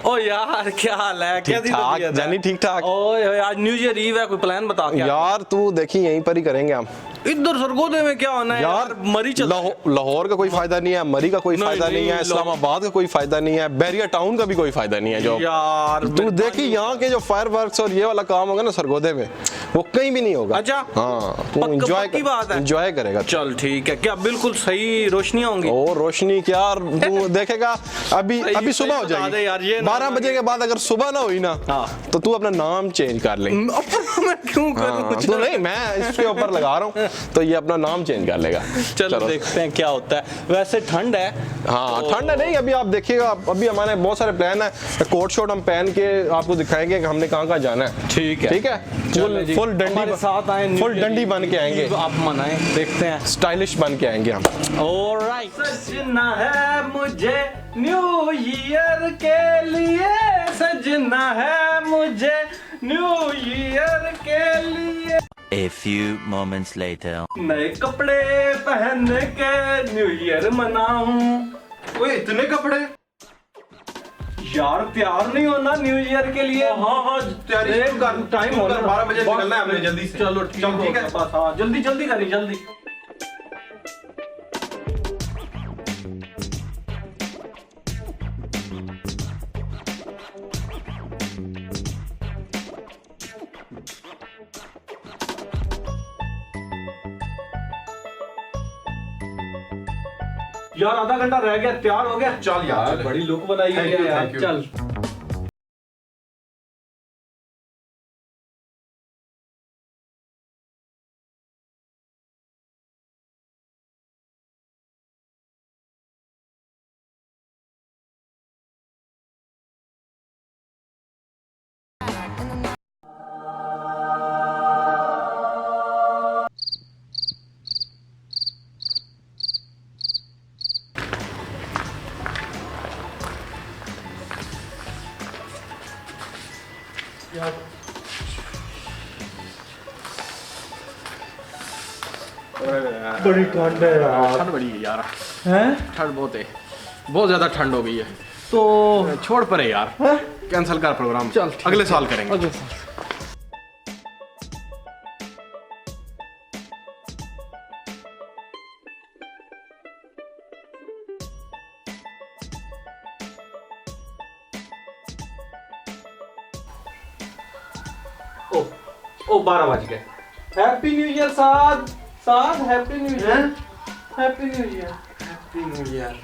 ओ यार क्या हाल है? क्या ठीक जानी ठीक ठाक। ओए आज न्यू ईयर ईव है, कोई प्लान बता क्या? यार तू देखी यहीं पर ही करेंगे हम। इधर सरगोदे में क्या होना है यार? मरी चल लाहौर का कोई फायदा नहीं है, मरी का कोई फायदा नहीं है, नहीं, इस्लामाबाद का कोई फायदा नहीं है, बैरिया टाउन का भी कोई फायदा नहीं है। जो यार तू देखी यहाँ के जो फायर वर्क्स और ये वाला काम होगा ना सरगोदे में, वो कहीं भी नहीं होगा। अच्छा हाँ, तू एंजॉय करेगा। चल ठीक है, क्या बिल्कुल सही रोशनियां होंगी? ओ रोशनी क्या तू देखेगा। अभी सुबह हो जाएगी यार, ये 12 बजे के बाद अगर सुबह ना हुई ना तो तू अपना नाम चेंज कर ले। मैं क्यों करूं? तू नहीं, मैं इसके ऊपर लगा रहा हूँ तो ये अपना नाम चेंज कर लेगा। चलो देखते हैं क्या होता है। वैसे ठंड है। हाँ ठंड है नहीं, अभी आप देखिएगा, अभी हमारे बहुत सारे प्लान है। कोट शोट हम पहन के आपको दिखाएंगे कि हमने कहाँ जाना है। ठीक है फुल डंडी साथ आए, फुल डंडी बन के आएंगे। आप मनाएं, देखते हैं। स्टाइलिश बन के आएंगे हम। ऑलराइट। सजना है मुझे न्यू ईयर के लिए, सजना है मुझे न्यू ईयर के लिए। A few moments later. नए कपड़े पहन के न्यू ईयर मनाऊं। ओए इतने कपड़े यार तैयार नहीं होना न्यू ईयर के लिए? हाँ तैयारी टाइम हो रहा है, 12 बजे निकलना है हमें जल्दी से। चलो ठीक है बस। हाँ जल्दी करी जल्दी। यार आधा घंटा रह गया, तैयार हो गया। चल यार बड़ी लुक बनाई है यार। चल यार बड़ी ठंड है यार। ठंड बड़ी है यार। हैं? ठंड बहुत है, बहुत ज्यादा ठंड हो गई है। तो छोड़ परे यार, कैंसिल कर प्रोग्राम। चल अगले साल करेंगे। अगले साल। ओ 12 बज गए। हैप्पी न्यू ईयर साद। Happy new year. Happy new year. Happy new year.